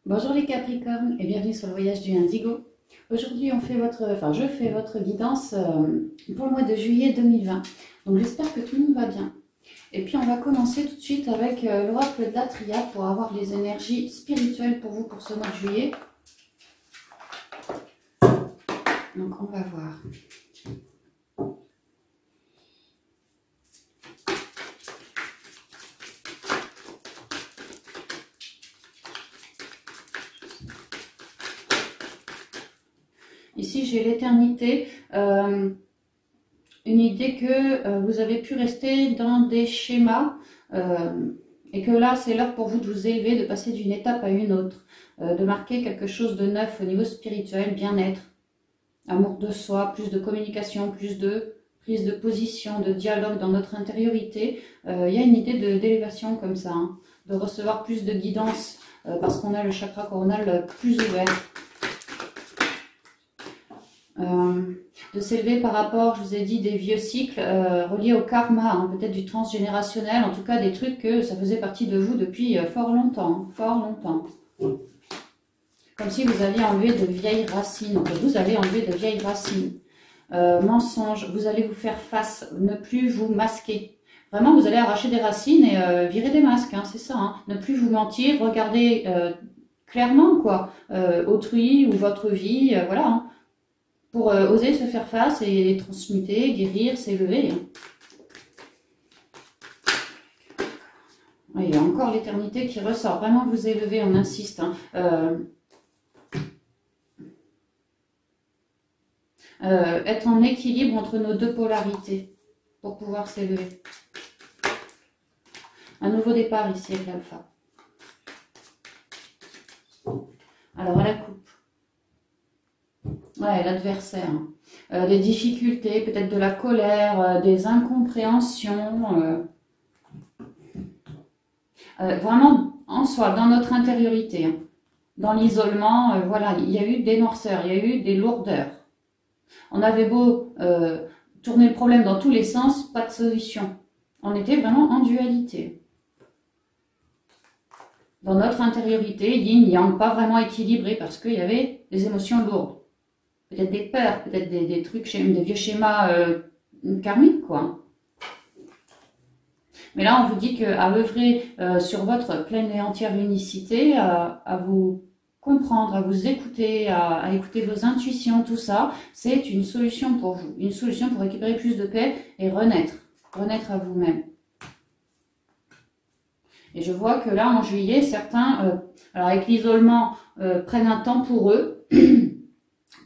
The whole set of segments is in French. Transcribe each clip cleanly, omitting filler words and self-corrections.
Bonjour les Capricornes et bienvenue sur le voyage du Indigo. Aujourd'hui, je fais votre guidance pour le mois de juillet 2020. Donc j'espère que tout le monde va bien. Et puis on va commencer tout de suite avec l'oracle de la Triade pour avoir les énergies spirituelles pour vous pour ce mois de juillet. Donc on va voir. Ici, j'ai l'éternité, une idée que vous avez pu rester dans des schémas et que là, c'est l'heure pour vous de vous élever, de passer d'une étape à une autre, de marquer quelque chose de neuf au niveau spirituel, bien-être, amour de soi, plus de communication, plus de prise de position, de dialogue dans notre intériorité. Il y a une idée d'élévation comme ça, hein, de recevoir plus de guidance parce qu'on a le chakra coronal plus ouvert. De s'élever par rapport, je vous ai dit, des vieux cycles reliés au karma, hein, peut-être du transgénérationnel, en tout cas des trucs que ça faisait partie de vous depuis fort longtemps, fort longtemps. Comme si vous aviez enlevé de vieilles racines, donc vous avez enlevé de vieilles racines. Mensonges, vous allez vous faire face, ne plus vous masquer. Vraiment, vous allez arracher des racines et virer des masques, hein, c'est ça, hein. Ne plus vous mentir, regarder clairement, quoi, autrui ou votre vie, voilà, hein, pour oser se faire face et transmuter, guérir, s'élever. Il y a encore l'éternité qui ressort. Vraiment vous élever, on insiste. Hein. Être en équilibre entre nos deux polarités pour pouvoir s'élever. Un nouveau départ ici avec l'alpha. Alors à la coupe. Ouais, l'adversaire. Des difficultés, peut-être de la colère, des incompréhensions. Vraiment en soi, dans notre intériorité. Hein. Dans l'isolement, voilà, il y a eu des noirceurs, il y a eu des lourdeurs. On avait beau tourner le problème dans tous les sens, pas de solution. On était vraiment en dualité. Dans notre intériorité, yin yang, pas vraiment équilibré parce qu'il y avait des émotions lourdes. Peut-être des peurs, peut-être des trucs, des vieux schémas karmiques, quoi. Mais là, on vous dit qu'à œuvrer sur votre pleine et entière unicité, à vous comprendre, à vous écouter, à écouter vos intuitions, tout ça, c'est une solution pour vous. Une solution pour récupérer plus de paix et renaître. Renaître à vous-même. Et je vois que là, en juillet, certains, alors avec l'isolement, prennent un temps pour eux,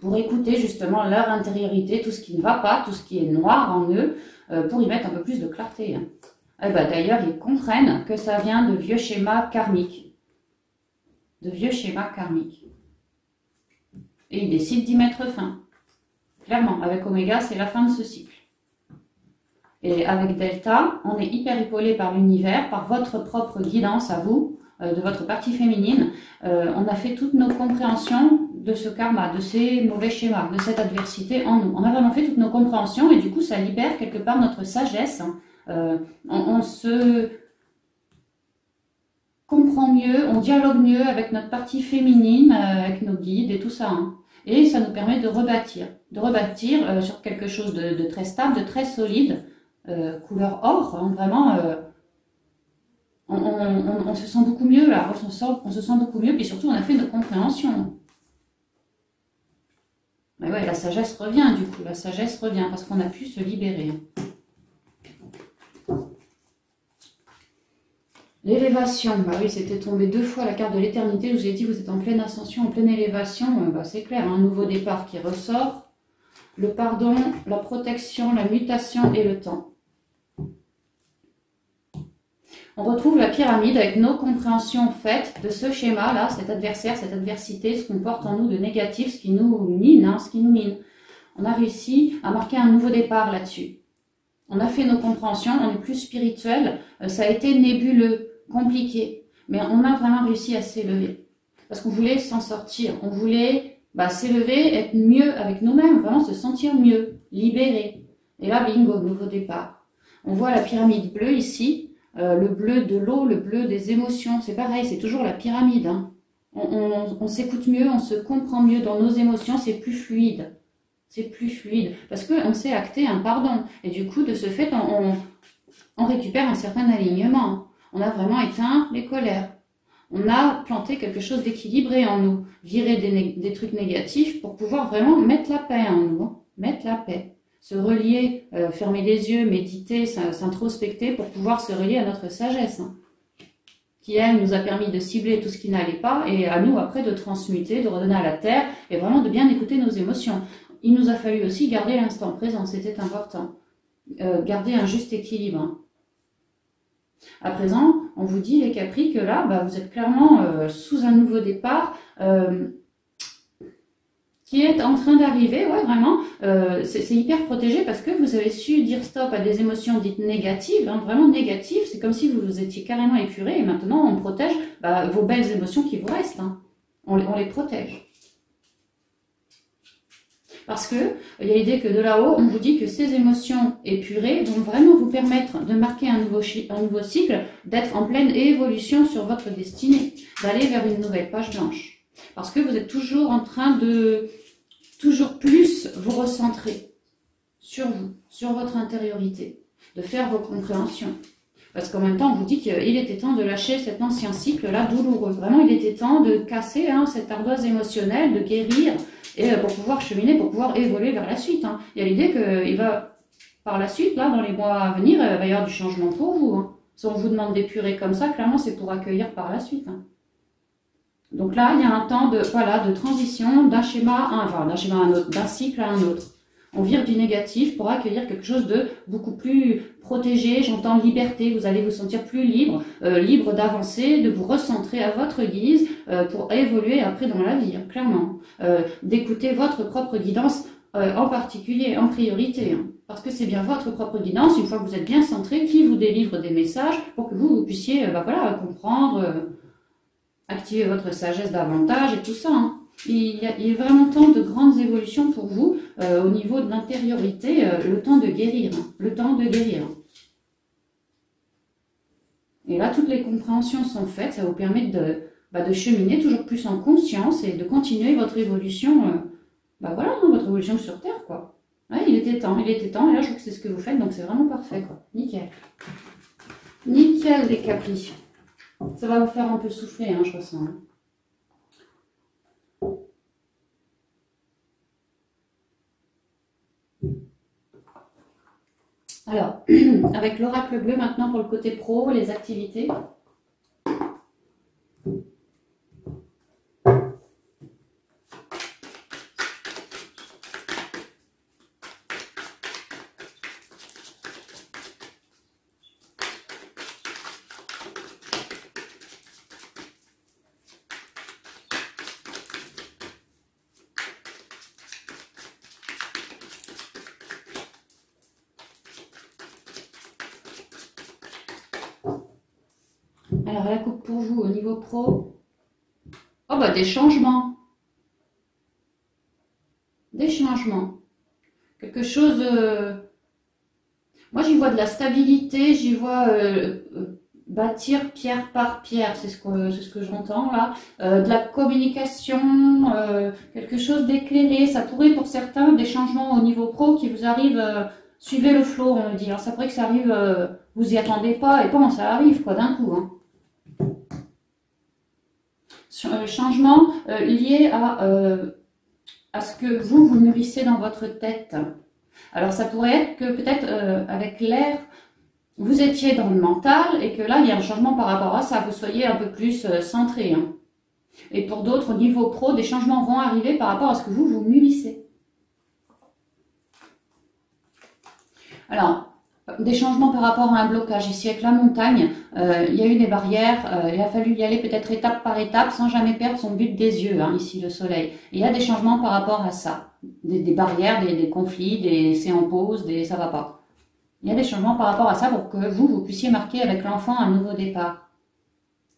pour écouter justement leur intériorité, tout ce qui ne va pas, tout ce qui est noir en eux, pour y mettre un peu plus de clarté. Hein. Et ben, d'ailleurs, ils comprennent que ça vient de vieux schémas karmiques. De vieux schémas karmiques. Et ils décident d'y mettre fin. Clairement, avec Oméga, c'est la fin de ce cycle. Et avec Delta, on est hyper épaulé par l'univers, par votre propre guidance à vous, de votre partie féminine. On a fait toutes nos compréhensions de ce karma, de ces mauvais schémas, de cette adversité en nous. On a vraiment fait toutes nos compréhensions et du coup, ça libère quelque part notre sagesse. On se comprend mieux, on dialogue mieux avec notre partie féminine, avec nos guides et tout ça. Hein. Et ça nous permet de rebâtir sur quelque chose de très stable, de très solide, couleur or, hein, vraiment... On se sent beaucoup mieux là, on se sent beaucoup mieux, puis surtout on a fait nos compréhensions. Mais ouais, la sagesse revient du coup, la sagesse revient parce qu'on a pu se libérer. L'élévation, bah oui, c'était tombé 2 fois la carte de l'éternité, où j'ai dit vous êtes en pleine ascension, en pleine élévation, bah, c'est clair, un nouveau départ qui ressort, le pardon, la protection, la mutation et le temps. On retrouve la pyramide avec nos compréhensions faites de ce schéma-là, cet adversaire, cette adversité, ce qu'on porte en nous de négatif, ce qui nous mine, hein, ce qui nous mine. On a réussi à marquer un nouveau départ là-dessus. On a fait nos compréhensions, on est plus spirituel, ça a été nébuleux, compliqué, mais on a vraiment réussi à s'élever. Parce qu'on voulait s'en sortir, on voulait s'élever, être mieux avec nous-mêmes, vraiment se sentir mieux, libéré. Et là, bingo, nouveau départ. On voit la pyramide bleue ici, le bleu de l'eau, le bleu des émotions, c'est pareil, c'est toujours la pyramide. Hein. On s'écoute mieux, on se comprend mieux dans nos émotions, c'est plus fluide. C'est plus fluide. Parce qu'on s'est acté un pardon. Et du coup, de ce fait, on récupère un certain alignement. On a vraiment éteint les colères. On a planté quelque chose d'équilibré en nous. Virer des trucs négatifs pour pouvoir vraiment mettre la paix en nous. Mettre la paix. Se relier, fermer les yeux, méditer, s'introspecter pour pouvoir se relier à notre sagesse. Qui, elle, nous a permis de cibler tout ce qui n'allait pas et à nous, après, de transmuter, de redonner à la terre et vraiment de bien écouter nos émotions. Il nous a fallu aussi garder l'instant présent, c'était important. Garder un juste équilibre. À présent, on vous dit, les Capris, que là, vous êtes clairement sous un nouveau départ qui est en train d'arriver, ouais, vraiment. C'est hyper protégé parce que vous avez su dire stop à des émotions dites négatives, hein, vraiment négatives. C'est comme si vous étiez carrément épuré et maintenant, on protège vos belles émotions qui vous restent. Hein. On les protège. Parce que il y a l'idée que de là-haut, on vous dit que ces émotions épurées vont vraiment vous permettre de marquer un nouveau cycle, d'être en pleine évolution sur votre destinée, d'aller vers une nouvelle page blanche. Parce que vous êtes toujours en train de toujours plus vous recentrer sur vous, sur votre intériorité, de faire vos compréhensions. Parce qu'en même temps, on vous dit qu'il était temps de lâcher cet ancien cycle-là douloureux. Vraiment, il était temps de casser cette ardoise émotionnelle, de guérir, et pour pouvoir cheminer, pour pouvoir évoluer vers la suite. Hein. Il y a l'idée qu'il va, par la suite, là, dans les mois à venir, il va y avoir du changement pour vous. Hein. Si on vous demande d'épurer comme ça, clairement, c'est pour accueillir par la suite. Hein. Donc là, il y a un temps de transition d'un schéma à un autre, d'un cycle à un autre. On vire du négatif pour accueillir quelque chose de beaucoup plus protégé. J'entends liberté, vous allez vous sentir plus libre, libre d'avancer, de vous recentrer à votre guise pour évoluer après dans la vie, hein, clairement. D'écouter votre propre guidance en particulier, en priorité. Hein, parce que c'est bien votre propre guidance, une fois que vous êtes bien centré, qui vous délivre des messages pour que vous puissiez comprendre, activer votre sagesse davantage et tout ça. Hein. Il y a vraiment tant de grandes évolutions pour vous au niveau de l'intériorité, le temps de guérir, hein, le temps de guérir. Et là, toutes les compréhensions sont faites, ça vous permet de cheminer toujours plus en conscience et de continuer votre évolution, votre évolution sur Terre, quoi. Ouais, il était temps, et là, je vois que c'est ce que vous faites, donc c'est vraiment parfait, quoi. Nickel. Nickel, les Capris. Ça va vous faire un peu souffler, hein, je ressens. Hein. Alors, avec l'oracle bleu maintenant pour le côté pro, les activités. Alors, la coupe pour vous au niveau pro. Oh, des changements. Des changements. Quelque chose... Moi, j'y vois de la stabilité, j'y vois bâtir pierre par pierre, c'est ce que j'entends là. De la communication, quelque chose d'éclairé. Ça pourrait pour certains des changements au niveau pro qui vous arrivent... suivez le flow, on me dit. Alors, ça pourrait que ça arrive, vous y attendez pas, et comment ça arrive, quoi, d'un coup. Hein. Changement lié à ce que vous nourrissez dans votre tête. Alors, ça pourrait être que peut-être avec l'air, vous étiez dans le mental et que là, il y a un changement par rapport à ça. Vous soyez un peu plus centré. Hein. Et pour d'autres, au niveau pro, des changements vont arriver par rapport à ce que vous nourrissez. Alors, des changements par rapport à un blocage. Ici, avec la montagne, il y a eu des barrières. Il a fallu y aller peut-être étape par étape sans jamais perdre son but des yeux. Hein, ici, le soleil. Et il y a des changements par rapport à ça. Des barrières, des conflits, c'est en pause, ça va pas. Il y a des changements par rapport à ça pour que vous puissiez marquer avec l'enfant un nouveau départ.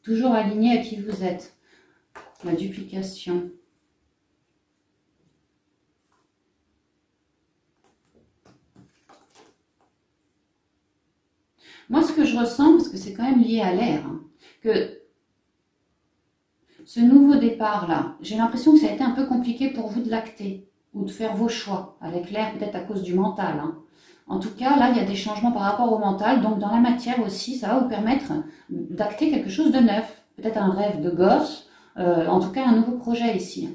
Toujours aligné à qui vous êtes. La duplication. Moi, ce que je ressens, parce que c'est quand même lié à l'air, hein, que ce nouveau départ-là, j'ai l'impression que ça a été un peu compliqué pour vous de l'acter ou de faire vos choix avec l'air, peut-être à cause du mental. Hein. En tout cas, là, il y a des changements par rapport au mental. Donc, dans la matière aussi, ça va vous permettre d'acter quelque chose de neuf. Peut-être un rêve de gosse, en tout cas un nouveau projet ici.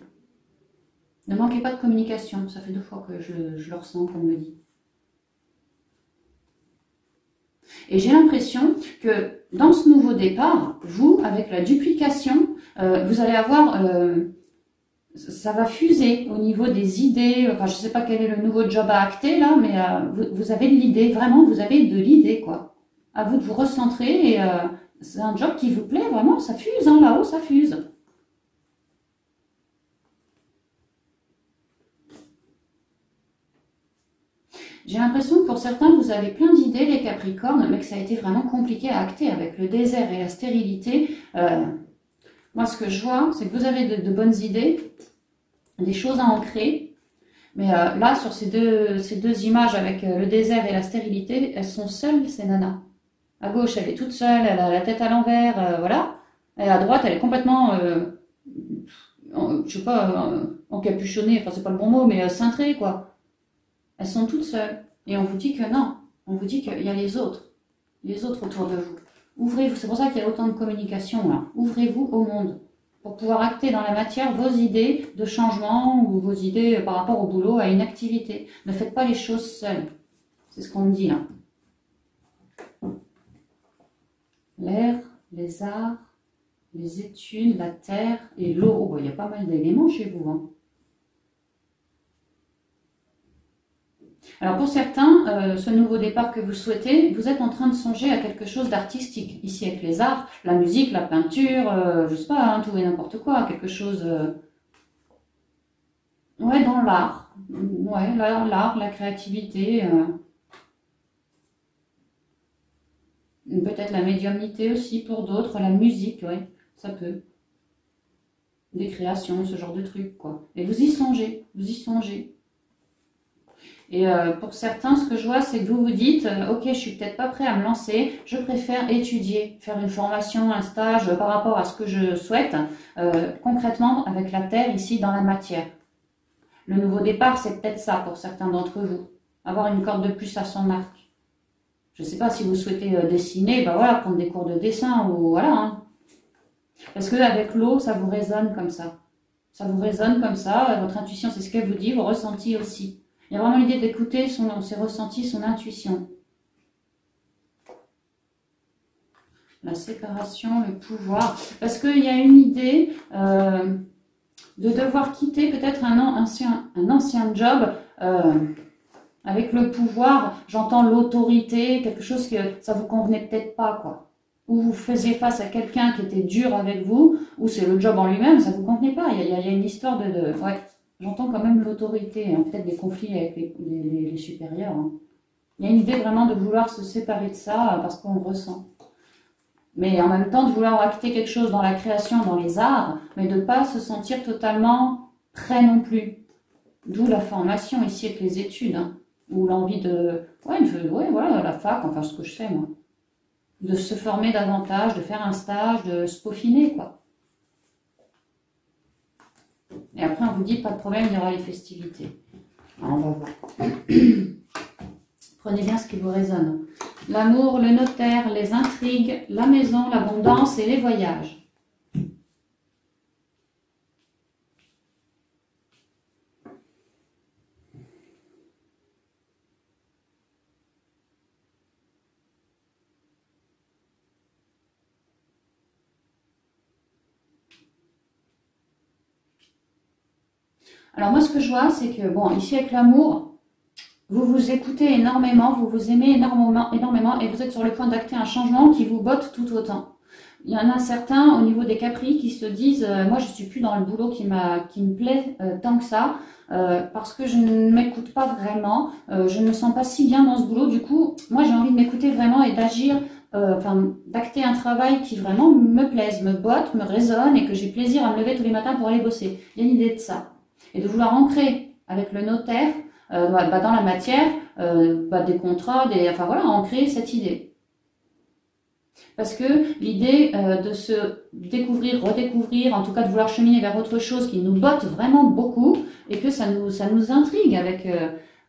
Ne manquez pas de communication. Ça fait 2 fois que je le ressens, comme me dit. Et j'ai l'impression que dans ce nouveau départ, vous, avec la duplication, vous allez avoir... ça va fuser au niveau des idées. Enfin, je ne sais pas quel est le nouveau job à acter là, mais vous avez de l'idée. Vraiment, vous avez de l'idée, quoi. À vous de vous recentrer et c'est un job qui vous plaît, vraiment. Ça fuse, hein, là-haut, ça fuse. J'ai l'impression que pour certains, vous avez plein d'idées, les Capricornes, mais que ça a été vraiment compliqué à acter avec le désert et la stérilité. Moi, ce que je vois, c'est que vous avez de bonnes idées, des choses à ancrer. Mais là, sur ces deux images avec le désert et la stérilité, elles sont seules, ces nanas. À gauche, elle est toute seule, elle a la tête à l'envers, voilà. Et à droite, elle est complètement, je sais pas, encapuchonnée, enfin, c'est pas le bon mot, mais cintrée, quoi. Elles sont toutes seules. Et on vous dit que non. On vous dit qu'il y a les autres autour de vous. Ouvrez-vous. C'est pour ça qu'il y a autant de communication là. Ouvrez-vous au monde pour pouvoir acter dans la matière vos idées de changement ou vos idées par rapport au boulot, à une activité. Ne faites pas les choses seules. C'est ce qu'on me dit là. L'air, les arts, les études, la terre et l'eau. Oh, il y a pas mal d'éléments chez vous, hein. Alors pour certains, ce nouveau départ que vous souhaitez, vous êtes en train de songer à quelque chose d'artistique. Ici avec les arts, la musique, la peinture, je sais pas, hein, tout et n'importe quoi, quelque chose... ouais, dans l'art. Ouais, l'art, la créativité. Peut-être la médiumnité aussi pour d'autres, la musique, ouais, ça peut. Des créations, ce genre de trucs, quoi. Et vous y songez, vous y songez. Et pour certains, ce que je vois, c'est que vous vous dites, ok, je suis peut-être pas prêt à me lancer, je préfère étudier, faire une formation, un stage par rapport à ce que je souhaite, concrètement avec la terre ici dans la matière. Le nouveau départ, c'est peut-être ça pour certains d'entre vous, avoir une corde de plus à son arc. Je ne sais pas si vous souhaitez dessiner, ben voilà, prendre des cours de dessin ou voilà. Hein. Parce que avec l'eau, ça vous résonne comme ça. Ça vous résonne comme ça, votre intuition, c'est ce qu'elle vous dit, vos ressentis aussi. Il y a vraiment l'idée d'écouter ses ressentis, son intuition. La séparation, le pouvoir. Parce qu'il y a une idée de devoir quitter peut-être un ancien job avec le pouvoir. J'entends l'autorité, quelque chose que ça vous convenait peut-être pas, quoi. Ou vous faisiez face à quelqu'un qui était dur avec vous, ou c'est le job en lui-même, ça vous convenait pas. Il y a une histoire de ouais. J'entends quand même l'autorité, hein, peut-être des conflits avec les supérieurs. Hein. Il y a une idée vraiment de vouloir se séparer de ça parce qu'on le ressent. Mais en même temps, de vouloir acter quelque chose dans la création, dans les arts, mais de ne pas se sentir totalement prêt non plus. D'où la formation ici avec les études, hein, ou l'envie de... Ouais, voilà, la fac, enfin ce que je sais moi. De se former davantage, de faire un stage, de se peaufiner, quoi. Et après, on vous dit, pas de problème, il y aura les festivités. Alors, on va voir. Prenez bien ce qui vous résonne. L'amour, le notaire, les intrigues, la maison, l'abondance et les voyages. Alors moi, ce que je vois, c'est que, bon, ici avec l'amour, vous vous écoutez énormément, vous vous aimez énormément et vous êtes sur le point d'acter un changement qui vous botte tout autant. Il y en a certains au niveau des Capris qui se disent moi je suis plus dans le boulot qui me plaît tant que ça parce que je ne m'écoute pas vraiment, je ne me sens pas si bien dans ce boulot. Du coup, moi j'ai envie de m'écouter vraiment et d'agir, d'acter un travail qui vraiment me plaise, me botte, me résonne et que j'ai plaisir à me lever tous les matins pour aller bosser. Il y a une idée de ça. Et de vouloir ancrer avec le notaire dans la matière des contrats, enfin voilà, ancrer cette idée. Parce que l'idée de se découvrir, redécouvrir, en tout cas de vouloir cheminer vers autre chose qui nous botte vraiment beaucoup et que ça nous intrigue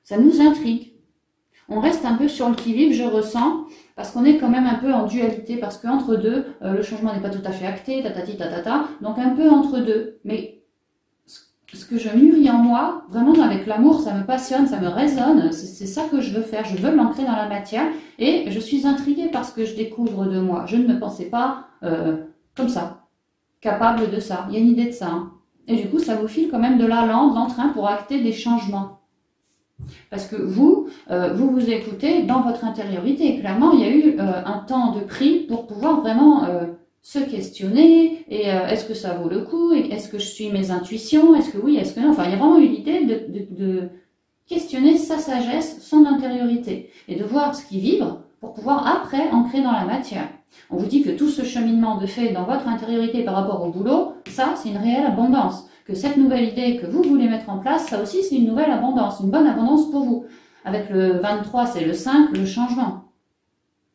ça nous intrigue. On reste un peu sur le qui-vive, je ressens, parce qu'on est quand même un peu en dualité, parce qu'entre deux, le changement n'est pas tout à fait acté, tatati tatata, donc un peu entre deux. Mais ce que je mûris en moi, vraiment avec l'amour, ça me passionne, ça me résonne, c'est ça que je veux faire, je veux l'ancrer dans la matière, et je suis intriguée par ce que je découvre de moi. Je ne me pensais pas comme ça, capable de ça, il y a une idée de ça. Hein. Et du coup, ça vous file quand même de l'allant, de l'entrain pour acter des changements. Parce que vous écoutez dans votre intériorité. Clairement, il y a eu un temps de prix pour pouvoir vraiment se questionner. Et est-ce que ça vaut le coup? Est-ce que je suis mes intuitions? Est-ce que oui? Est-ce que non? Enfin, il y a vraiment eu l'idée de questionner sa sagesse, son intériorité. Et de voir ce qui vibre pour pouvoir après ancrer dans la matière. On vous dit que tout ce cheminement de fait dans votre intériorité par rapport au boulot, ça, c'est une réelle abondance. Que cette nouvelle idée que vous voulez mettre en place, ça aussi, c'est une nouvelle abondance, une bonne abondance pour vous. Avec le 23, c'est le 5, le changement.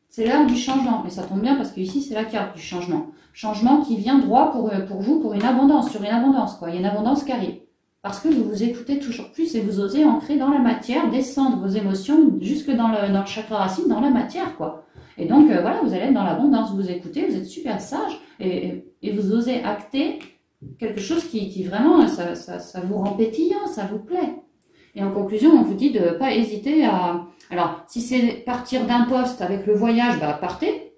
C'est l'heure du changement. Et ça tombe bien parce que ici, c'est la carte du changement. Changement qui vient droit pour vous, pour une abondance, sur une abondance, quoi. Il y a une abondance qui arrive. Parce que vous vous écoutez toujours plus et vous osez ancrer dans la matière, descendre vos émotions jusque dans le chakra racine, dans la matière, quoi. Et donc, voilà, vous allez être dans l'abondance, vous écoutez, vous êtes super sage et vous osez acter quelque chose qui vraiment, ça vous rend pétillant, ça vous plaît. Et en conclusion, on vous dit de ne pas hésiter à... Alors, si c'est partir d'un poste avec le voyage, bah partez,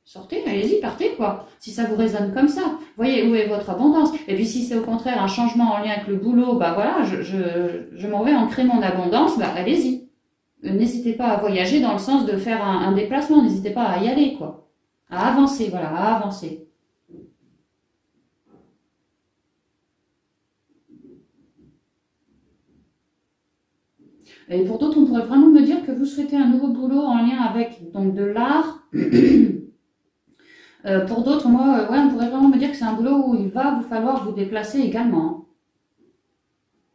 sortez, allez-y, partez, quoi. Si ça vous résonne comme ça, voyez où est votre abondance. Et puis si c'est au contraire un changement en lien avec le boulot, bah voilà, je m'en vais ancrer mon abondance, bah allez-y. N'hésitez pas à voyager dans le sens de faire un déplacement, n'hésitez pas à y aller, quoi. À avancer, voilà, à avancer. Et pour d'autres, on pourrait vraiment me dire que vous souhaitez un nouveau boulot en lien avec donc de l'art. Pour d'autres, moi, ouais, on pourrait vraiment me dire que c'est un boulot où il va vous falloir vous déplacer également.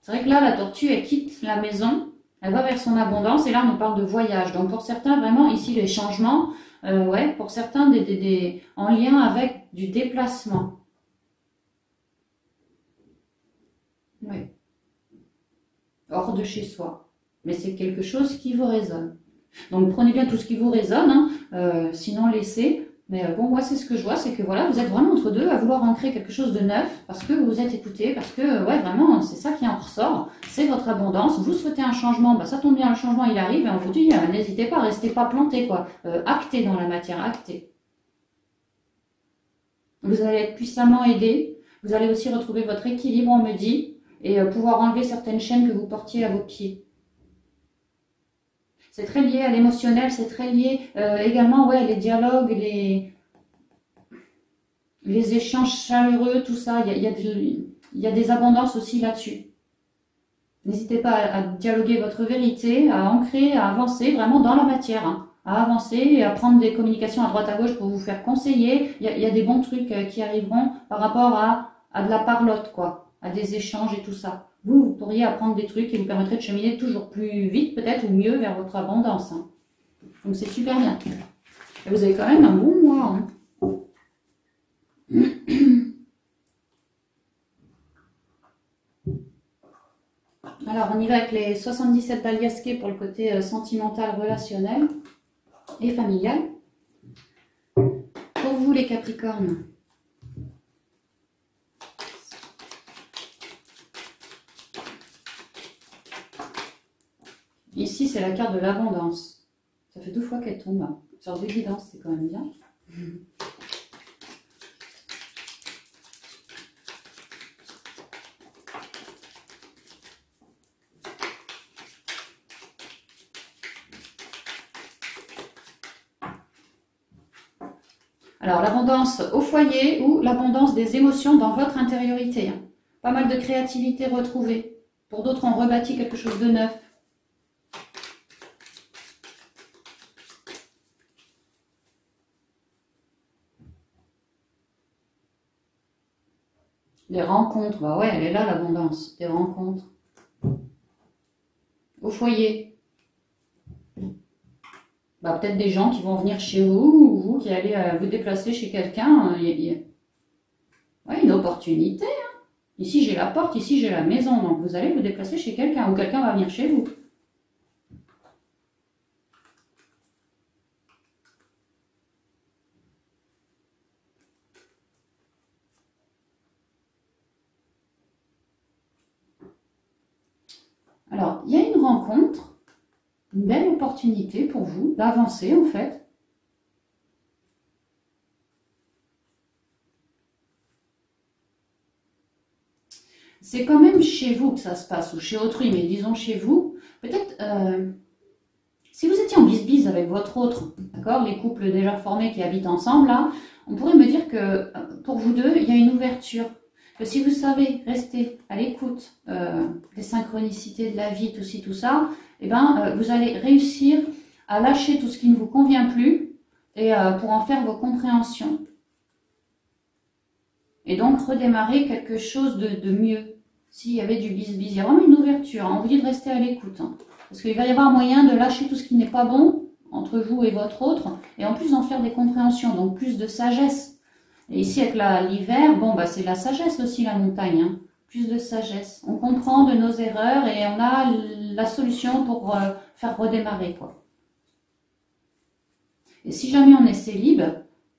C'est vrai que là, la tortue, elle quitte la maison, elle va vers son abondance, et là, on nous parle de voyage. Donc pour certains, vraiment, ici, les changements, ouais, pour certains, en lien avec du déplacement. Ouais. Hors de chez soi. Mais c'est quelque chose qui vous résonne. Donc prenez bien tout ce qui vous résonne, hein, sinon laissez. Mais bon, moi c'est ce que je vois, c'est que voilà, vous êtes vraiment entre deux à vouloir ancrer quelque chose de neuf parce que vous vous êtes écouté, parce que ouais, vraiment, c'est ça qui en ressort, c'est votre abondance. Vous souhaitez un changement, bah, ça tombe bien, le changement il arrive et on vous dit, n'hésitez pas, restez pas planté, quoi. Actez dans la matière, actez. Vous allez être puissamment aidé, vous allez aussi retrouver votre équilibre, on me dit, et pouvoir enlever certaines chaînes que vous portiez à vos pieds. C'est très lié à l'émotionnel, c'est très lié également, ouais, les dialogues, les échanges chaleureux, tout ça. Il y a des abondances aussi là-dessus. N'hésitez pas à dialoguer votre vérité, à ancrer, à avancer vraiment dans la matière, hein, à avancer et à prendre des communications à droite à gauche pour vous faire conseiller. Il y a des bons trucs qui arriveront par rapport à de la parlotte, quoi, à des échanges et tout ça. Vous pourriez apprendre des trucs qui vous permettraient de cheminer toujours plus vite, peut-être, ou mieux vers votre abondance. Hein. Donc c'est super bien. Et vous avez quand même un bon mois. Hein. Alors, on y va avec les 77 d'Aliasqué pour le côté sentimental, relationnel et familial. Pour vous, les Capricornes. Ici, c'est la carte de l'abondance. Ça fait 2 fois qu'elle tombe. Sur l'évidence, c'est quand même bien. Alors, l'abondance au foyer ou l'abondance des émotions dans votre intériorité. Pas mal de créativité retrouvée. Pour d'autres, on rebâtit quelque chose de neuf. Des rencontres, bah ouais, elle est là l'abondance, des rencontres. Au foyer. Bah, peut-être des gens qui vont venir chez vous, ou vous qui allez vous déplacer chez quelqu'un. Ouais, une opportunité. Ici, j'ai la porte, ici, j'ai la maison. Donc, vous allez vous déplacer chez quelqu'un, ou quelqu'un va venir chez vous. Alors, il y a une rencontre, une belle opportunité pour vous d'avancer, en fait. C'est quand même chez vous que ça se passe, ou chez autrui, mais disons chez vous. Peut-être, si vous étiez en bise-bise avec votre autre, d'accord, les couples déjà formés qui habitent ensemble, là, on pourrait me dire que pour vous deux, il y a une ouverture. Que si vous savez rester à l'écoute des synchronicités de la vie, tout ci, tout ça, eh ben, vous allez réussir à lâcher tout ce qui ne vous convient plus et pour en faire vos compréhensions. Et donc redémarrer quelque chose de mieux. S'il y avait du bis-bis, il y a vraiment une ouverture. On vous dit de rester à l'écoute. Parce qu'il va y avoir moyen de lâcher tout ce qui n'est pas bon entre vous et votre autre. Et en plus d'en faire des compréhensions, donc plus de sagesse. Et ici avec l'hiver, bon bah c'est la sagesse aussi la montagne. Hein. Plus de sagesse. On comprend de nos erreurs et on a la solution pour faire redémarrer, quoi. Et si jamais on est célib,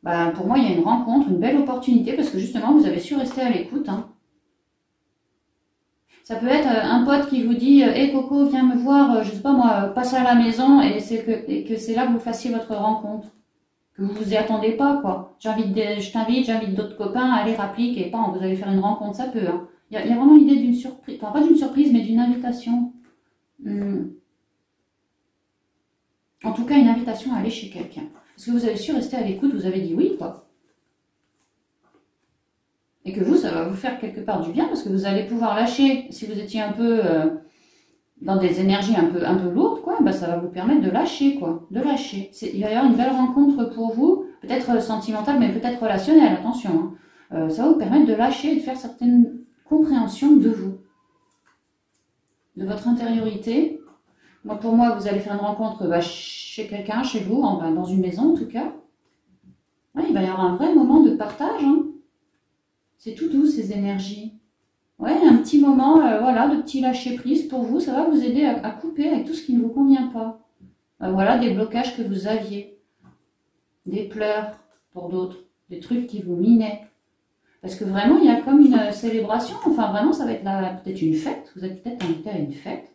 bah, pour moi il y a une rencontre, une belle opportunité parce que justement vous avez su rester à l'écoute. Hein. Ça peut être un pote qui vous dit hey Coco, viens me voir, je sais pas moi, passe à la maison et que c'est là que vous fassiez votre rencontre. Que vous vous y attendez pas, quoi. Je t'invite, j'invite d'autres copains, allez, rapplique et pas, vous allez faire une rencontre, ça peut. Hein. Il y a vraiment l'idée d'une surprise, enfin pas d'une surprise, mais d'une invitation. En tout cas, une invitation à aller chez quelqu'un. Parce que vous avez su rester à l'écoute, vous avez dit oui, quoi. Et que vous, ça va vous faire quelque part du bien parce que vous allez pouvoir lâcher, si vous étiez un peu dans des énergies un peu lourdes, quoi, bah ça va vous permettre de lâcher, quoi. De lâcher. Il va y avoir une belle rencontre pour vous, peut-être sentimentale, mais peut-être relationnelle, attention. Hein. Ça va vous permettre de lâcher et de faire certaines compréhensions de vous. De votre intériorité. Moi, pour moi, vous allez faire une rencontre chez quelqu'un, chez vous, dans une maison en tout cas. Ouais, il va y avoir un vrai moment de partage, hein. C'est tout doux, ces énergies. Ouais, un petit moment, voilà, de petit lâcher-prise pour vous, ça va vous aider à couper avec tout ce qui ne vous convient pas. Voilà, des blocages que vous aviez. Des pleurs pour d'autres, des trucs qui vous minaient. Parce que vraiment, il y a comme une célébration, enfin vraiment, ça va être peut-être une fête, vous êtes peut-être invité à une fête.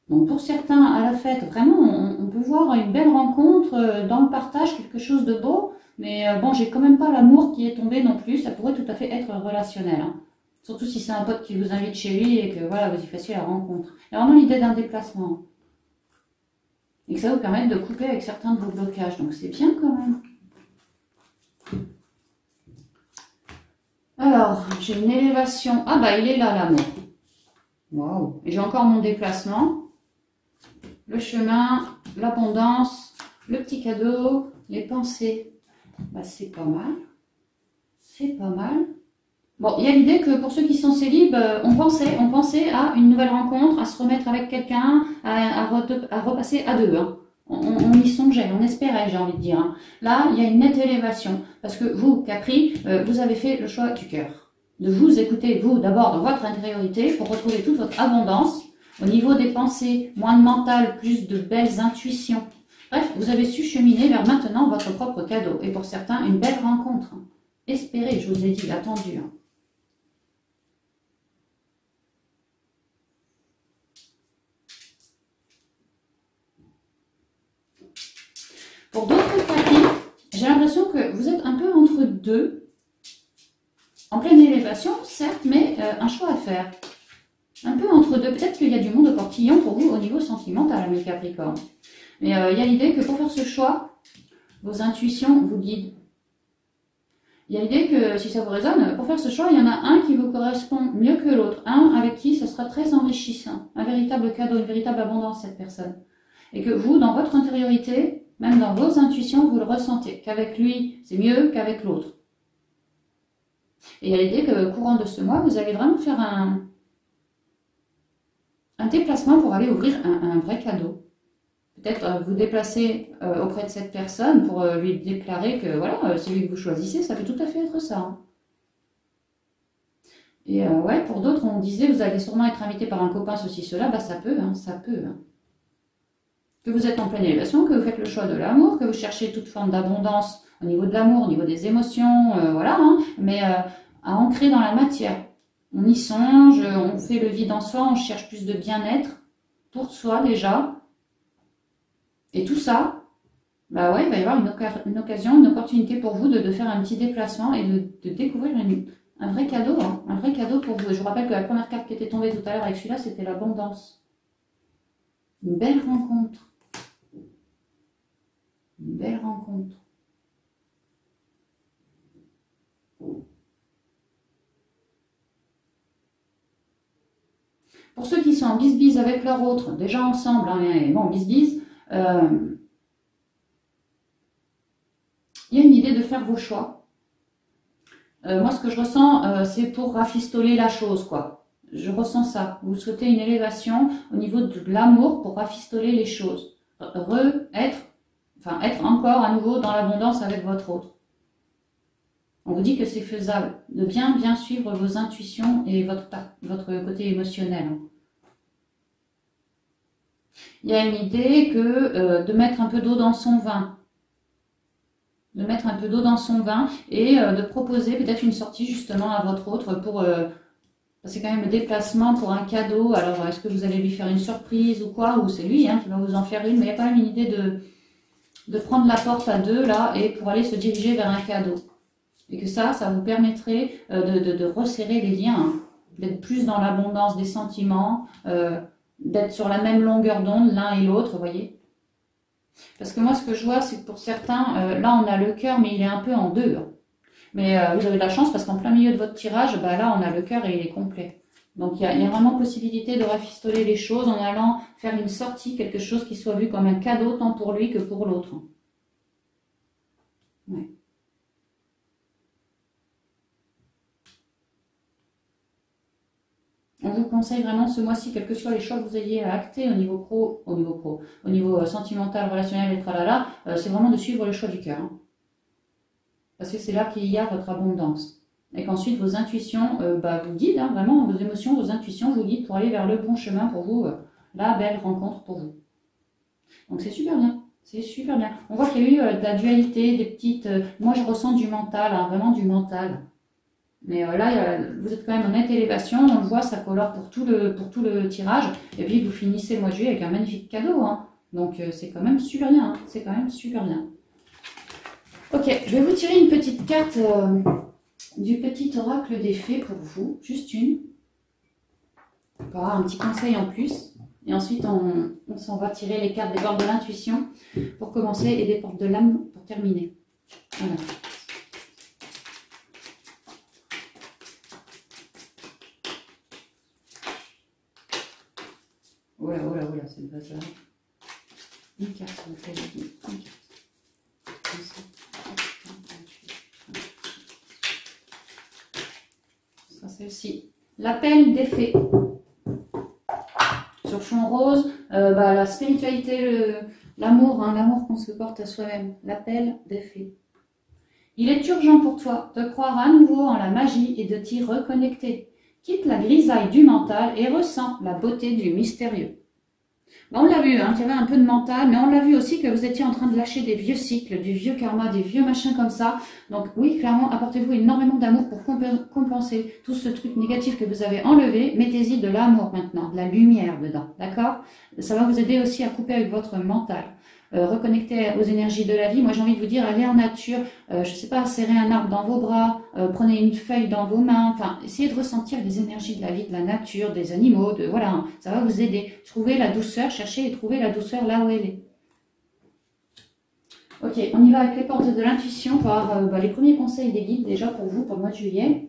Donc pour certains, à la fête, vraiment, on peut voir une belle rencontre dans le partage, quelque chose de beau. Mais bon, j'ai quand même pas l'amour qui est tombé non plus. Ça pourrait tout à fait être relationnel. Hein. Surtout si c'est un pote qui vous invite chez lui et que voilà, vous y fassiez la rencontre. Il y a vraiment l'idée d'un déplacement. Et que ça vous permette de couper avec certains de vos blocages. Donc c'est bien quand même. Alors, j'ai une élévation. Ah bah il est là l'amour. Waouh. Et j'ai encore mon déplacement. Le chemin, l'abondance, le petit cadeau, les pensées. Bah, c'est pas mal. C'est pas mal. Bon, il y a l'idée que pour ceux qui sont célibes, on pensait à une nouvelle rencontre, à se remettre avec quelqu'un, à repasser à deux. Hein. On y songeait, on espérait, j'ai envie de dire. Hein. Là, il y a une nette élévation. Parce que vous, Capri, vous avez fait le choix du cœur. De vous écouter, vous, d'abord, dans votre intériorité, pour retrouver toute votre abondance. Au niveau des pensées, moins de mental, plus de belles intuitions. Bref, vous avez su cheminer vers maintenant votre propre cadeau. Et pour certains, une belle rencontre. Espérez, je vous ai dit, attendu. Pour d'autres Capri, j'ai l'impression que vous êtes un peu entre deux. En pleine élévation, certes, mais un choix à faire. Un peu entre deux. Peut-être qu'il y a du monde au portillon pour vous au niveau sentimental, mes Capricornes. Mais il y a l'idée que pour faire ce choix, vos intuitions vous guident. Il y a l'idée que, si ça vous résonne, pour faire ce choix, il y en a un qui vous correspond mieux que l'autre. Un avec qui ce sera très enrichissant. Un véritable cadeau, une véritable abondance, cette personne. Et que vous, dans votre intériorité, même dans vos intuitions, vous le ressentez. Qu'avec lui, c'est mieux qu'avec l'autre. Et il y a l'idée que, courant de ce mois, vous allez vraiment faire un déplacement pour aller ouvrir un vrai cadeau. Peut-être vous déplacer auprès de cette personne pour lui déclarer que voilà, celui que vous choisissez, ça peut tout à fait être ça. Hein. Et ouais, pour d'autres, on disait, vous allez sûrement être invité par un copain, ceci, cela, bah ça peut, hein, ça peut. Hein. Que vous êtes en pleine élévation, que vous faites le choix de l'amour, que vous cherchez toute forme d'abondance au niveau de l'amour, au niveau des émotions, voilà, hein, mais à ancrer dans la matière. On y songe, on fait le vide en soi, on cherche plus de bien-être pour soi déjà. Et tout ça, bah ouais, il va y avoir une occasion, une opportunité pour vous de faire un petit déplacement et de découvrir un vrai cadeau, hein, un vrai cadeau pour vous. Je vous rappelle que la première carte qui était tombée tout à l'heure avec celui-là, c'était l'abondance. Une belle rencontre. Une belle rencontre. Pour ceux qui sont en bise-bise avec leur autre, déjà ensemble, hein, et bon, bise-bise, il y a une idée de faire vos choix. Moi, ce que je ressens, c'est pour rafistoler la chose, quoi. Je ressens ça. Vous souhaitez une élévation au niveau de l'amour pour rafistoler les choses. Être encore à nouveau dans l'abondance avec votre autre. On vous dit que c'est faisable, de bien suivre vos intuitions et votre côté émotionnel. Il y a une idée que de mettre un peu d'eau dans son vin. De mettre un peu d'eau dans son vin et de proposer peut-être une sortie justement à votre autre pour... c'est quand même le déplacement pour un cadeau. Alors, est-ce que vous allez lui faire une surprise ou quoi? Ou c'est lui hein, qui va vous en faire une. Mais il y a quand même une idée de prendre la porte à deux là et pour aller se diriger vers un cadeau. Et que ça vous permettrait de resserrer les liens, hein, d'être plus dans l'abondance des sentiments, d'être sur la même longueur d'onde l'un et l'autre, vous voyez. Parce que moi, ce que je vois, c'est que pour certains, là, on a le cœur, mais il est un peu en deux. Hein. Mais vous avez de la chance parce qu'en plein milieu de votre tirage, bah, là, on a le cœur et il est complet. Donc, il y a vraiment possibilité de rafistoler les choses en allant faire une sortie, quelque chose qui soit vu comme un cadeau tant pour lui que pour l'autre. Ouais. On vous conseille vraiment ce mois-ci, quels que soient les choix que vous ayez à acter au niveau sentimental, relationnel et tralala, c'est vraiment de suivre le choix du cœur. Hein. Parce que c'est là qu'il y a votre abondance. Et qu'ensuite vos intuitions vous guident, hein, vraiment vos émotions, vos intuitions vous guident pour aller vers le bon chemin pour vous, la belle rencontre pour vous. Donc c'est super bien. C'est super bien. On voit qu'il y a eu de la dualité, des petites... moi je ressens du mental, hein, vraiment du mental. Mais là, vous êtes quand même en nette élévation, on le voit, ça colore pour tout le tirage. Et puis, vous finissez le mois de juillet avec un magnifique cadeau. Hein. Donc, c'est quand même super bien. Hein. C'est quand même super bien. Ok, je vais vous tirer une petite carte du petit oracle des fées pour vous. Juste une. Pour avoir un petit conseil en plus. Et ensuite, on s'en va tirer les cartes des portes de l'intuition pour commencer et des portes de l'âme pour terminer. Voilà. Oula, c'est le bazar. Une carte, on fait une carte. Ça, celle-ci. L'appel des fées. Sur fond rose, la spiritualité, l'amour, hein, l'amour qu'on se porte à soi-même. L'appel des fées. Il est urgent pour toi de croire à nouveau en la magie et de t'y reconnecter. Quitte la grisaille du mental et ressens la beauté du mystérieux. On l'a vu, hein, qu'il y avait un peu de mental, mais on l'a vu aussi que vous étiez en train de lâcher des vieux cycles, du vieux karma, des vieux machins comme ça. Donc oui, clairement, apportez-vous énormément d'amour pour compenser tout ce truc négatif que vous avez enlevé. Mettez-y de l'amour maintenant, de la lumière dedans, d'accord? Ça va vous aider aussi à couper avec votre mental. Reconnecter aux énergies de la vie. Moi, j'ai envie de vous dire, allez en nature, je sais pas, serrez un arbre dans vos bras, prenez une feuille dans vos mains, enfin, essayez de ressentir les énergies de la vie, de la nature, des animaux, voilà, hein, ça va vous aider. Trouvez la douceur, cherchez et trouvez la douceur là où elle est. Ok, on y va avec les portes de l'intuition pour avoir les premiers conseils des guides déjà pour vous pour le mois de juillet.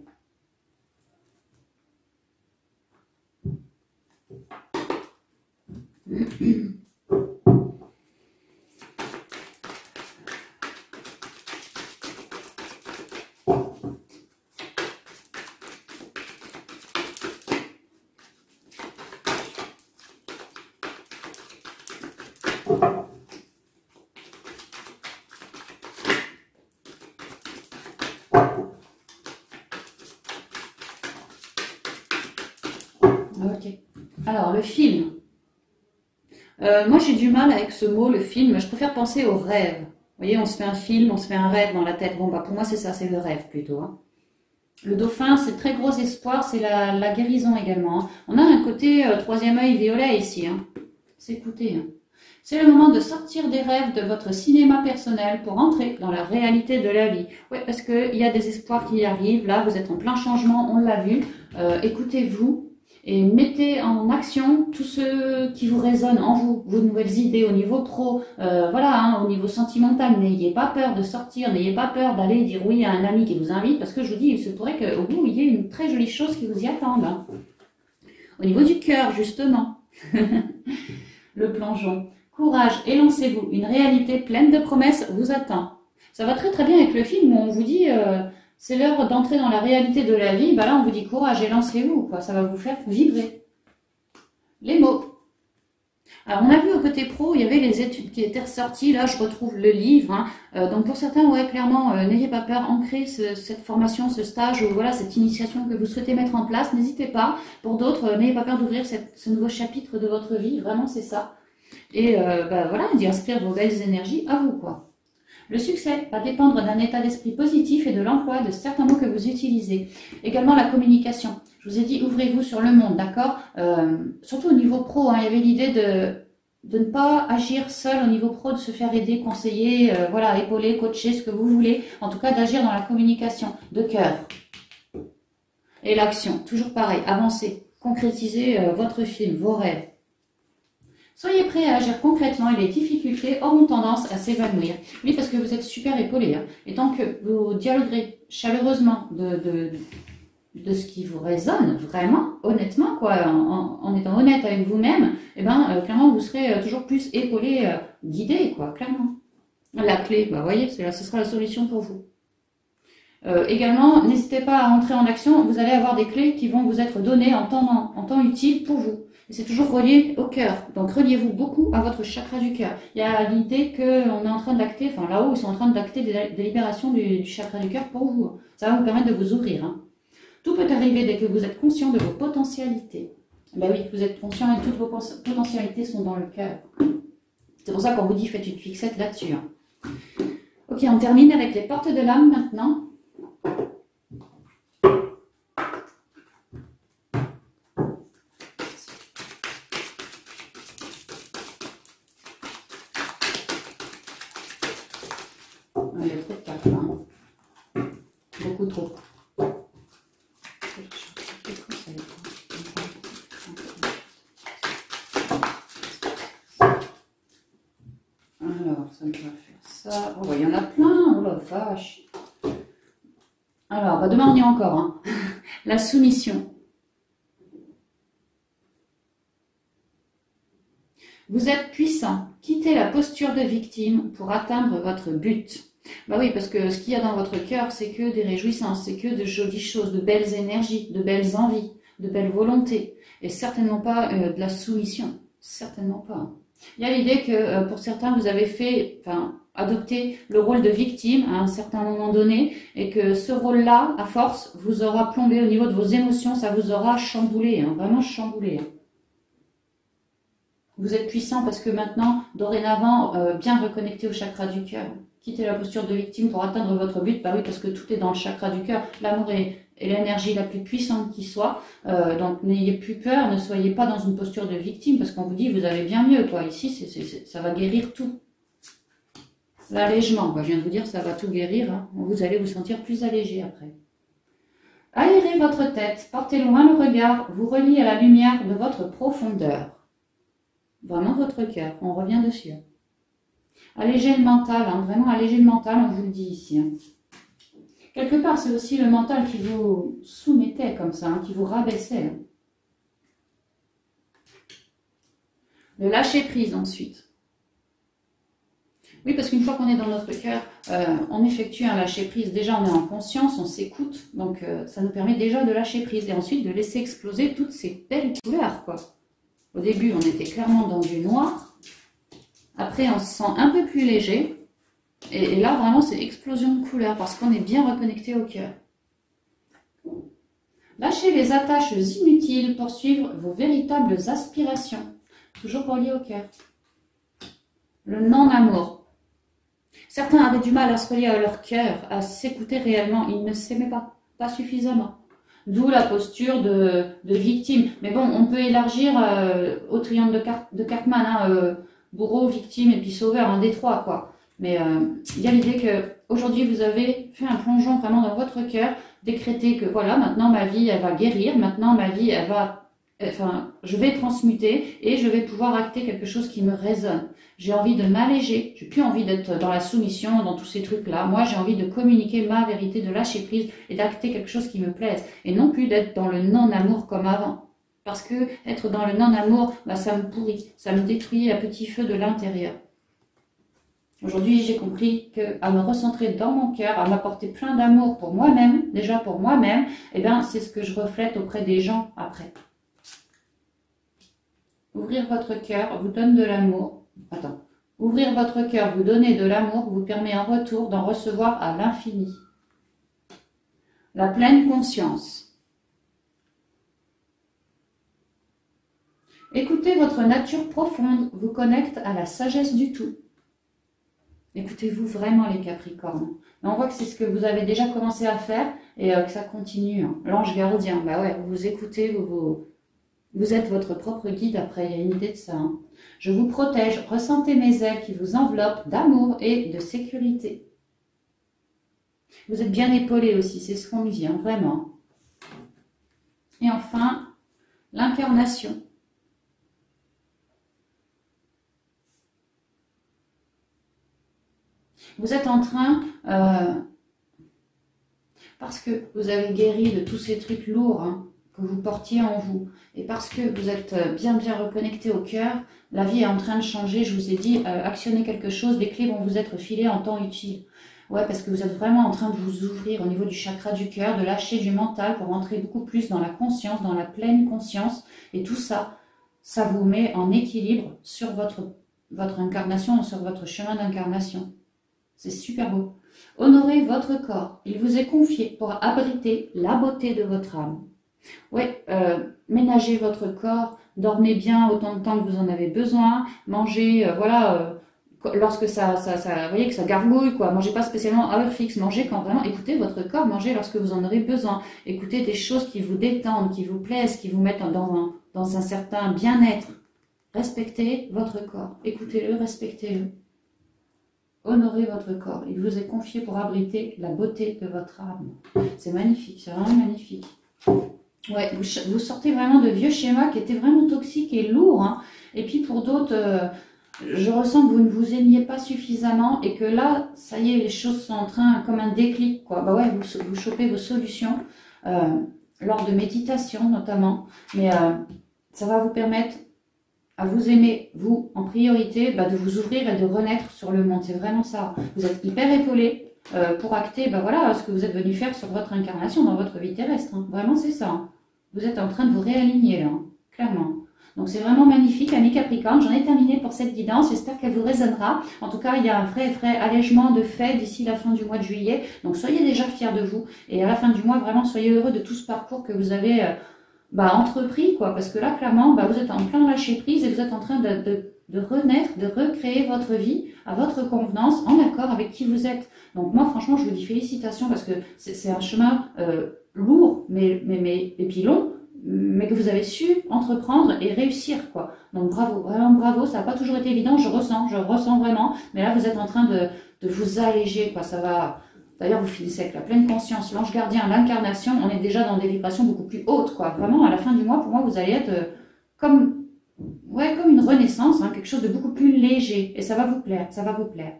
Ok. Alors, le film. Moi, j'ai du mal avec ce mot, le film. Je préfère penser au rêve. Vous voyez, on se fait un film, on se fait un rêve dans la tête. Bon, bah, pour moi, c'est ça, c'est le rêve plutôt. Hein. Le dauphin, c'est très gros espoir, c'est la guérison également. Hein. On a un côté troisième œil violet ici. Hein. C'est écoutez. Hein. C'est le moment de sortir des rêves de votre cinéma personnel pour entrer dans la réalité de la vie. Oui, parce qu'il y a des espoirs qui arrivent. Là, vous êtes en plein changement, on l'a vu. Écoutez-vous. Et mettez en action tout ce qui vous résonne en vous, vos nouvelles idées au niveau pro, voilà, hein, au niveau sentimental. N'ayez pas peur de sortir, n'ayez pas peur d'aller dire oui à un ami qui vous invite, parce que je vous dis, il se pourrait qu'au bout, il y ait une très jolie chose qui vous y attende. Hein. Au niveau du cœur, justement, le plongeon. Courage, élancez-vous, une réalité pleine de promesses vous attend. Ça va très très bien avec le film où on vous dit... c'est l'heure d'entrer dans la réalité de la vie. Bah là, on vous dit courage et lancez-vous, quoi. Ça va vous faire vibrer. Les mots. Alors, on a vu au côté pro, il y avait les études qui étaient ressorties. Là, je retrouve le livre. Hein. Donc, pour certains, ouais, clairement, n'ayez pas peur. Ancrez cette formation, ce stage, ou voilà, cette initiation que vous souhaitez mettre en place. N'hésitez pas. Pour d'autres, n'ayez pas peur d'ouvrir ce nouveau chapitre de votre vie. Vraiment, c'est ça. Et bah, voilà, d'y inscrire vos belles énergies à vous, quoi. Le succès va dépendre d'un état d'esprit positif et de l'emploi de certains mots que vous utilisez. Également la communication. Je vous ai dit, ouvrez-vous sur le monde, d'accord surtout au niveau pro, hein, il y avait l'idée de ne pas agir seul au niveau pro, de se faire aider, conseiller, voilà, épauler, coacher, ce que vous voulez. En tout cas, d'agir dans la communication, de cœur. Et l'action, toujours pareil, avancez, concrétisez votre film, vos rêves. Soyez prêts à agir concrètement et les difficultés auront tendance à s'évanouir. Oui, parce que vous êtes super épaulés. Hein. Et tant que vous dialoguerez chaleureusement de ce qui vous résonne, vraiment, honnêtement, quoi, en étant honnête avec vous-même, eh ben, clairement, vous serez toujours plus épaulé, guidé, quoi, clairement. La clé, bah, voyez, ce sera la solution pour vous. Également, n'hésitez pas à entrer en action. Vous allez avoir des clés qui vont vous être données en temps utile pour vous. Et c'est toujours relié au cœur. Donc, reliez-vous beaucoup à votre chakra du cœur. Il y a l'idée qu'on est en train d'acter, enfin là-haut, ils sont en train d'acter des libérations du chakra du cœur pour vous. Ça va vous permettre de vous ouvrir. Hein. Tout peut arriver dès que vous êtes conscient de vos potentialités. Ben oui, vous êtes conscient et toutes vos potentialités sont dans le cœur. C'est pour ça qu'on vous dit faites une fixette là-dessus. Hein. Ok, on termine avec les portes de l'âme maintenant. Il y a trop de cartes là. Hein. Beaucoup trop. Alors, ça me va faire ça. Oh, il y en a plein. Oh la vache. Alors, bah demain on y est encore. Hein. La soumission. Vous êtes puissant. Quittez la posture de victime pour atteindre votre but. Bah oui, parce que ce qu'il y a dans votre cœur, c'est que des réjouissances, c'est que de jolies choses, de belles énergies, de belles envies, de belles volontés. Et certainement pas de la soumission. Certainement pas. Il y a l'idée que pour certains, vous avez adopté le rôle de victime à un certain moment donné et que ce rôle-là, à force, vous aura plombé au niveau de vos émotions, ça vous aura chamboulé, hein, vraiment chamboulé. Hein. Vous êtes puissant parce que maintenant, dorénavant, bien reconnecté au chakra du cœur. Quittez la posture de victime pour atteindre votre but. Bah oui, parce que tout est dans le chakra du cœur. L'amour est l'énergie la plus puissante qui soit. Donc n'ayez plus peur, ne soyez pas dans une posture de victime parce qu'on vous dit vous allez bien mieux. Quoi. Ici, ça va guérir tout. L'allègement, je viens de vous dire, ça va tout guérir. Hein. Vous allez vous sentir plus allégé après. Aérez votre tête, portez loin le regard, vous reliez à la lumière de votre profondeur. Vraiment votre cœur, on revient dessus. Allégez le mental, hein, vraiment allégez le mental, on vous le dit ici. Hein. Quelque part, c'est aussi le mental qui vous soumettait comme ça, hein, qui vous rabaissait. Hein. Le lâcher prise ensuite. Oui, parce qu'une fois qu'on est dans notre cœur, on effectue un lâcher prise. Déjà, on est en conscience, on s'écoute, donc ça nous permet déjà de lâcher prise et ensuite de laisser exploser toutes ces belles couleurs, quoi. Au début, on était clairement dans du noir. Après, on se sent un peu plus léger. Et là, vraiment, c'est explosion de couleurs parce qu'on est bien reconnecté au cœur. Lâchez les attaches inutiles pour suivre vos véritables aspirations. Toujours relié au cœur. Le non-amour. Certains avaient du mal à se relier à leur cœur, à s'écouter réellement. Ils ne s'aimaient pas suffisamment. D'où la posture de victime. Mais bon, on peut élargir au triangle de Cartman, hein, bourreau, victime et puis sauveur, un des trois, quoi. Mais il y a l'idée que aujourd'hui vous avez fait un plongeon vraiment dans votre cœur, décrété que voilà, maintenant ma vie elle va guérir, maintenant ma vie elle va, enfin, je vais transmuter et je vais pouvoir acter quelque chose qui me résonne. J'ai envie de m'alléger, j'ai plus envie d'être dans la soumission, dans tous ces trucs-là. Moi, j'ai envie de communiquer ma vérité, de lâcher prise et d'acter quelque chose qui me plaise. Et non plus d'être dans le non-amour comme avant. Parce que être dans le non-amour, bah, ça me pourrit, ça me détruit à petit feu de l'intérieur. Aujourd'hui, j'ai compris qu'à me recentrer dans mon cœur, à m'apporter plein d'amour pour moi-même, déjà pour moi-même, eh bien, c'est ce que je reflète auprès des gens après. Ouvrir votre cœur vous donne de l'amour. Attends. Ouvrir votre cœur, vous donner de l'amour, vous permet en retour d'en recevoir à l'infini. La pleine conscience. Écoutez votre nature profonde, vous connecte à la sagesse du tout. Écoutez-vous vraiment les Capricornes. On voit que c'est ce que vous avez déjà commencé à faire et que ça continue. Hein. L'ange gardien, bah ouais, vous écoutez, vous êtes votre propre guide après, il y a une idée de ça. Hein. Je vous protège, ressentez mes ailes qui vous enveloppent d'amour et de sécurité. Vous êtes bien épaulé aussi, c'est ce qu'on me dit, hein, vraiment. Et enfin, l'incarnation. Vous êtes en train, parce que vous avez guéri de tous ces trucs lourds, hein, que vous portiez en vous. Et parce que vous êtes bien reconnecté au cœur, la vie est en train de changer. Je vous ai dit, actionnez quelque chose, les clés vont vous être filées en temps utile. Ouais, parce que vous êtes vraiment en train de vous ouvrir au niveau du chakra du cœur, de lâcher du mental pour entrer beaucoup plus dans la conscience, dans la pleine conscience. Et tout ça, ça vous met en équilibre sur votre incarnation, sur votre chemin d'incarnation. C'est super beau. Honorez votre corps. Il vous est confié pour abriter la beauté de votre âme. Ouais, ménagez votre corps, dormez bien autant de temps que vous en avez besoin, mangez, lorsque ça, vous voyez que ça gargouille, quoi. Mangez pas spécialement à heure fixe, mangez quand vraiment, écoutez votre corps, mangez lorsque vous en aurez besoin. Écoutez des choses qui vous détendent, qui vous plaisent, qui vous mettent dans un certain bien-être. Respectez votre corps, écoutez-le, respectez-le. Honorez votre corps, il vous est confié pour abriter la beauté de votre âme. C'est magnifique, c'est vraiment magnifique. Ouais, vous sortez vraiment de vieux schémas qui étaient vraiment toxiques et lourds. Hein. Et puis pour d'autres, je ressens que vous ne vous aimiez pas suffisamment et que là, ça y est, les choses sont en train, comme un déclic, quoi. Bah ouais, vous chopez vos solutions lors de méditation notamment. Mais ça va vous permettre à vous aimer, vous, en priorité, bah, de vous ouvrir et de renaître sur le monde. C'est vraiment ça. Vous êtes hyper épaulé. Pour acter bah voilà, ce que vous êtes venu faire sur votre incarnation dans votre vie terrestre. Hein. Vraiment, c'est ça. Hein. Vous êtes en train de vous réaligner, là, hein, clairement. Donc, c'est vraiment magnifique, amis Capricorne. J'en ai terminé pour cette guidance. J'espère qu'elle vous résonnera. En tout cas, il y a un vrai allègement de fait d'ici la fin du mois de juillet. Donc, soyez déjà fiers de vous. Et à la fin du mois, vraiment, soyez heureux de tout ce parcours que vous avez entrepris, quoi. Parce que là, clairement, vous êtes en plein lâcher prise et vous êtes en train de renaître, de recréer votre vie à votre convenance, en accord avec qui vous êtes. Donc moi, franchement, je vous dis félicitations parce que c'est un chemin lourd, et puis long, mais que vous avez su entreprendre et réussir, quoi. Donc bravo, vraiment bravo, ça n'a pas toujours été évident, je ressens vraiment, mais là, vous êtes en train de vous alléger, quoi. Ça va. D'ailleurs, vous finissez avec la pleine conscience, l'ange gardien, l'incarnation, on est déjà dans des vibrations beaucoup plus hautes, quoi. Vraiment, à la fin du mois, pour moi, vous allez être comme une renaissance, hein, quelque chose de beaucoup plus léger. Et ça va vous plaire, ça va vous plaire.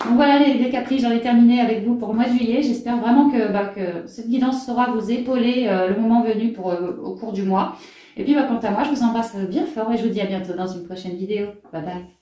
Donc voilà les Capri, j'en ai terminé avec vous pour le mois de juillet. J'espère vraiment que cette guidance saura vous épauler le moment venu au cours du mois. Et puis quant à moi, je vous embrasse bien fort et je vous dis à bientôt dans une prochaine vidéo. Bye bye.